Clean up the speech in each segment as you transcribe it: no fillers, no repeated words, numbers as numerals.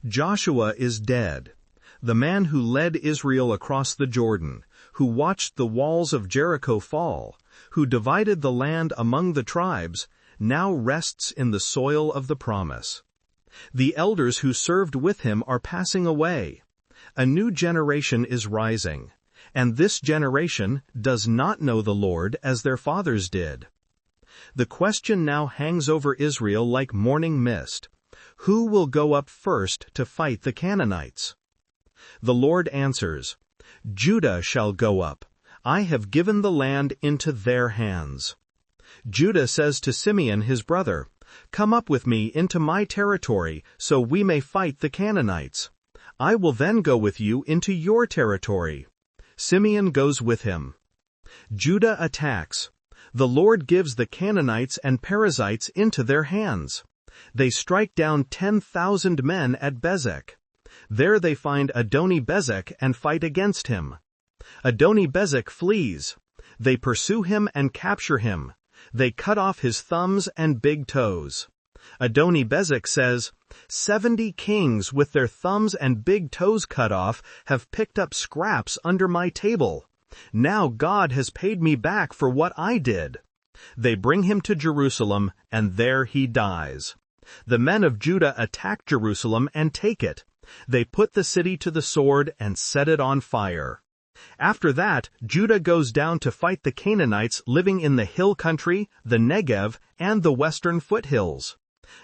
Joshua is dead. The man who led Israel across the Jordan, who watched the walls of Jericho fall, who divided the land among the tribes, now rests in the soil of the promise. The elders who served with him are passing away. A new generation is rising, and this generation does not know the Lord as their fathers did. The question now hangs over Israel like morning mist. Who will go up first to fight the Canaanites? The Lord answers, Judah shall go up. I have given the land into their hands. Judah says to Simeon his brother, Come up with me into my territory, so we may fight the Canaanites. I will then go with you into your territory. Simeon goes with him. Judah attacks. The Lord gives the Canaanites and Perizzites into their hands. They strike down 10,000 men at Bezek. There they find Adoni-Bezek and fight against him. Adoni-Bezek flees. They pursue him and capture him. They cut off his thumbs and big toes. Adoni-Bezek says, 70 kings with their thumbs and big toes cut off have picked up scraps under my table. Now God has paid me back for what I did. They bring him to Jerusalem, and there he dies. The men of Judah attack Jerusalem and take it. They put the city to the sword and set it on fire. After that, Judah goes down to fight the Canaanites living in the hill country, the Negev, and the western foothills.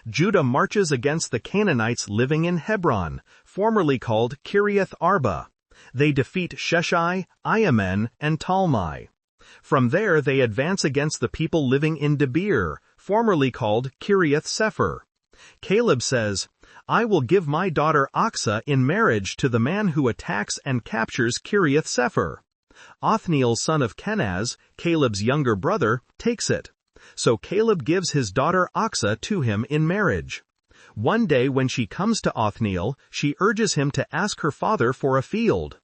Judah marches against the Canaanites living in Hebron, formerly called Kiriath Arba. They defeat Sheshai, Ayamen, and Talmai. From there they advance against the people living in Debir, formerly called Kiriath Sepher. Caleb says, I will give my daughter Aksa in marriage to the man who attacks and captures Kiriath Sepher. Othniel son of Kenaz, Caleb's younger brother, takes it. So Caleb gives his daughter Aksa to him in marriage. One day when she comes to Othniel, she urges him to ask her father for a field.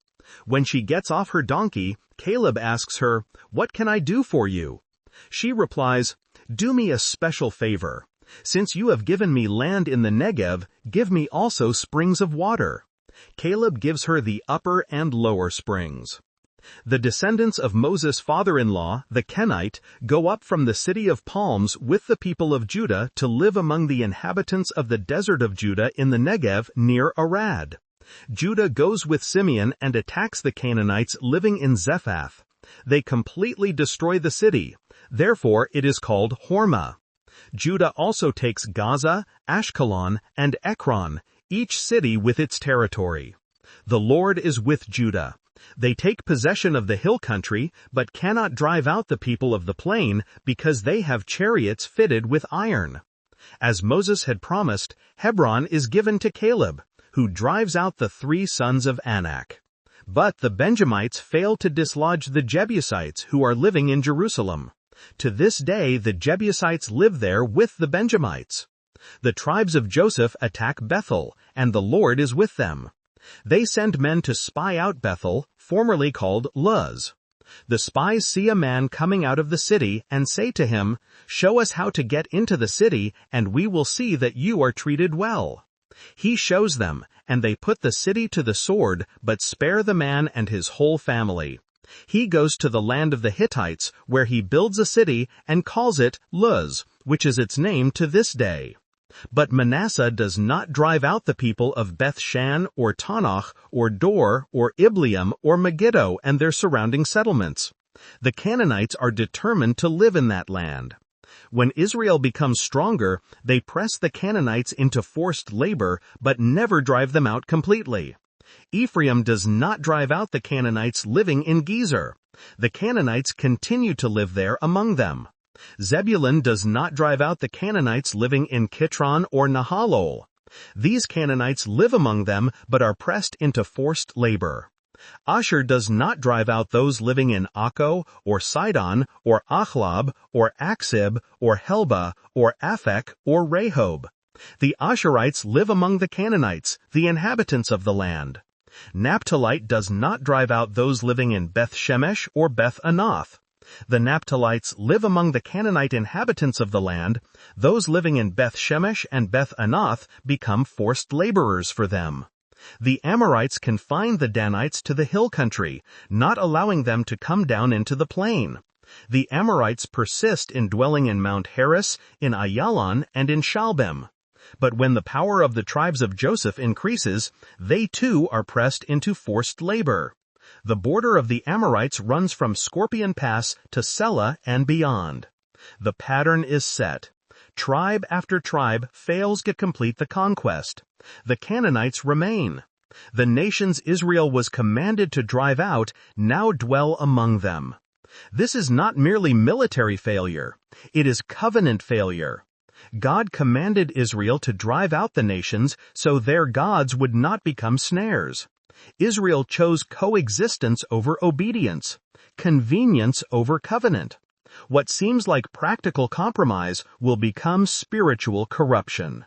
When she gets off her donkey, Caleb asks her, What can I do for you? She replies, Do me a special favor. Since you have given me land in the Negev, give me also springs of water. Caleb gives her the upper and lower springs. The descendants of Moses' father-in-law, the Kenite, go up from the city of palms with the people of Judah to live among the inhabitants of the desert of Judah in the Negev near Arad. Judah goes with Simeon and attacks the Canaanites living in Zephath. They completely destroy the city. Therefore it is called Hormah. Judah also takes Gaza, Ashkelon, and Ekron, each city with its territory. The Lord is with Judah. They take possession of the hill country, but cannot drive out the people of the plain because they have chariots fitted with iron. As Moses had promised, Hebron is given to Caleb, who drives out the 3 sons of Anak. But the Benjamites fail to dislodge the Jebusites who are living in Jerusalem. To this day the Jebusites live there with the Benjamites. The tribes of Joseph attack Bethel, and the Lord is with them. They send men to spy out Bethel, formerly called Luz. The spies see a man coming out of the city and say to him, Show us how to get into the city, and we will see that you are treated well. He shows them, and they put the city to the sword, but spare the man and his whole family. He goes to the land of the Hittites, where he builds a city and calls it Luz, which is its name to this day. But Manasseh does not drive out the people of Beth-shan or Tanach or Dor or Ibleam or Megiddo and their surrounding settlements. The Canaanites are determined to live in that land. When Israel becomes stronger, they press the Canaanites into forced labor, but never drive them out completely. Ephraim does not drive out the Canaanites living in Gezer. The Canaanites continue to live there among them. Zebulun does not drive out the Canaanites living in Kitron or Nahalol. These Canaanites live among them, but are pressed into forced labor. Asher does not drive out those living in Akko, or Sidon, or Achlab, or Aksib, or Helba, or Aphek, or Rehob. The Asherites live among the Canaanites, the inhabitants of the land. Naphthalite does not drive out those living in Beth-Shemesh or Beth-Anath. The Naphtalites live among the Canaanite inhabitants of the land. Those living in Beth-Shemesh and Beth-Anath become forced laborers for them. The Amorites confine the Danites to the hill country, not allowing them to come down into the plain. The Amorites persist in dwelling in Mount Heres, in Ayalon, and in Shalbim. But when the power of the tribes of Joseph increases, they too are pressed into forced labor. The border of the Amorites runs from Scorpion Pass to Selah and beyond. The pattern is set. Tribe after tribe fails to complete the conquest. The Canaanites remain. The nations Israel was commanded to drive out now dwell among them. This is not merely military failure. It is covenant failure. God commanded Israel to drive out the nations so their gods would not become snares. Israel chose coexistence over obedience, convenience over covenant. What seems like practical compromise will become spiritual corruption.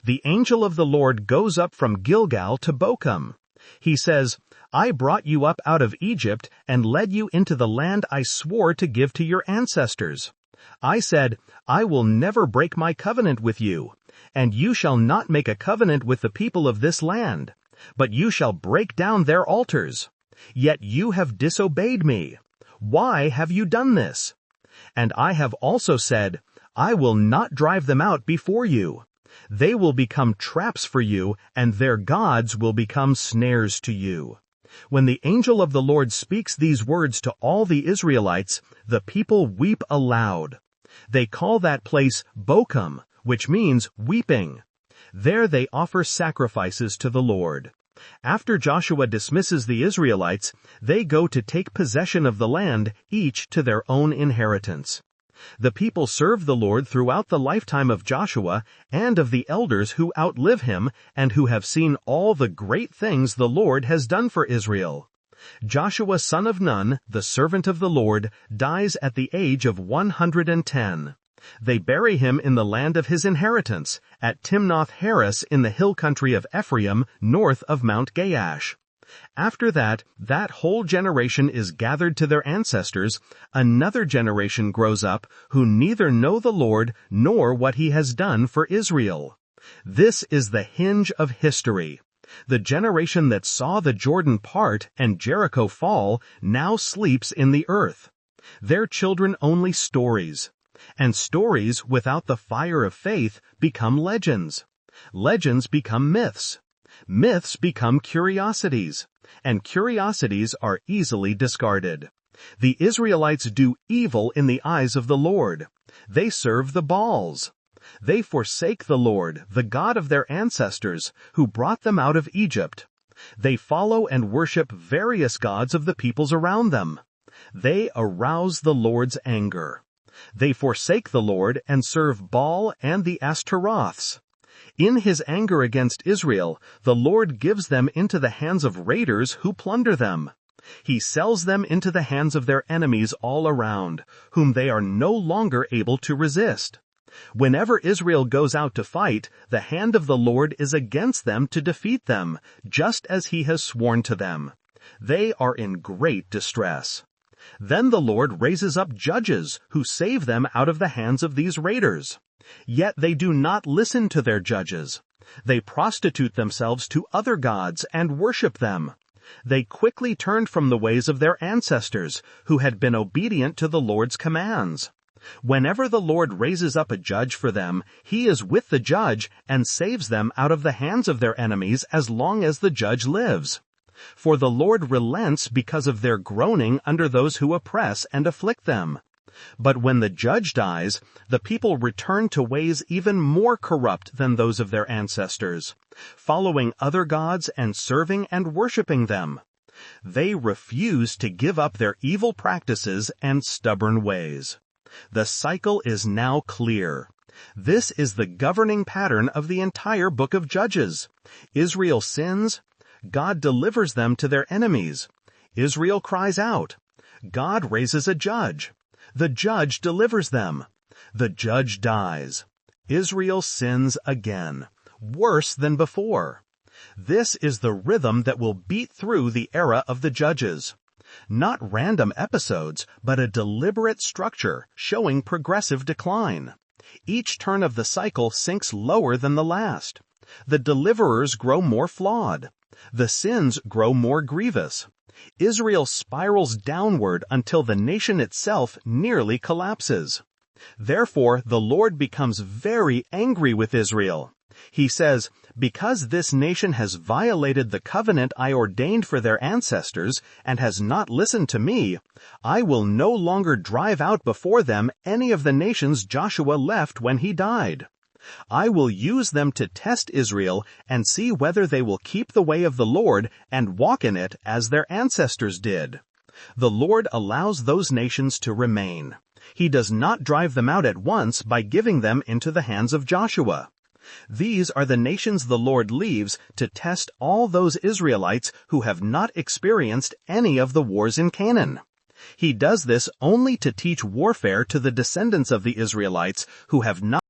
The angel of the Lord goes up from Gilgal to Bochum. He says, "I brought you up out of Egypt and led you into the land I swore to give to your ancestors. I said, I will never break my covenant with you, and you shall not make a covenant with the people of this land, but you shall break down their altars. Yet you have disobeyed me. Why have you done this? And I have also said, I will not drive them out before you. They will become traps for you, and their gods will become snares to you." When the angel of the Lord speaks these words to all the Israelites, the people weep aloud. They call that place Bochum, which means weeping. There they offer sacrifices to the Lord. After Joshua dismisses the Israelites, they go to take possession of the land, each to their own inheritance. The people serve the Lord throughout the lifetime of Joshua and of the elders who outlive him and who have seen all the great things the Lord has done for Israel. Joshua son of Nun, the servant of the Lord, dies at the age of 110. They bury him in the land of his inheritance, at Timnath-Heres in the hill country of Ephraim, north of Mount Gaash. After that whole generation is gathered to their ancestors. Another generation grows up who neither know the Lord nor what he has done for Israel. This is the hinge of history. The generation that saw the Jordan part and Jericho fall now sleeps in the earth. Their children only stories. And stories without the fire of faith become legends. Legends become myths. Myths become curiosities, and curiosities are easily discarded. The Israelites do evil in the eyes of the Lord. They serve the Baals. They forsake the Lord, the God of their ancestors, who brought them out of Egypt. They follow and worship various gods of the peoples around them. They arouse the Lord's anger. They forsake the Lord and serve Baal and the Ashtaroths. In his anger against Israel, the Lord gives them into the hands of raiders who plunder them. He sells them into the hands of their enemies all around, whom they are no longer able to resist. Whenever Israel goes out to fight, the hand of the Lord is against them to defeat them, just as he has sworn to them. They are in great distress. Then the Lord raises up judges who save them out of the hands of these raiders. Yet they do not listen to their judges. They prostitute themselves to other gods and worship them. They quickly turned from the ways of their ancestors, who had been obedient to the Lord's commands. Whenever the Lord raises up a judge for them, he is with the judge and saves them out of the hands of their enemies as long as the judge lives. For the Lord relents because of their groaning under those who oppress and afflict them. But when the judge dies, the people return to ways even more corrupt than those of their ancestors, following other gods and serving and worshiping them. They refuse to give up their evil practices and stubborn ways. The cycle is now clear. This is the governing pattern of the entire book of Judges. Israel sins. God delivers them to their enemies. Israel cries out. God raises a judge. The judge delivers them. The judge dies. Israel sins again, worse than before. This is the rhythm that will beat through the era of the judges. Not random episodes, but a deliberate structure showing progressive decline. Each turn of the cycle sinks lower than the last. The deliverers grow more flawed. The sins grow more grievous. Israel spirals downward until the nation itself nearly collapses. Therefore, the Lord becomes very angry with Israel. He says, "Because this nation has violated the covenant I ordained for their ancestors and has not listened to me, I will no longer drive out before them any of the nations Joshua left when he died. I will use them to test Israel and see whether they will keep the way of the Lord and walk in it as their ancestors did." The Lord allows those nations to remain. He does not drive them out at once by giving them into the hands of Joshua. These are the nations the Lord leaves to test all those Israelites who have not experienced any of the wars in Canaan. He does this only to teach warfare to the descendants of the Israelites who have not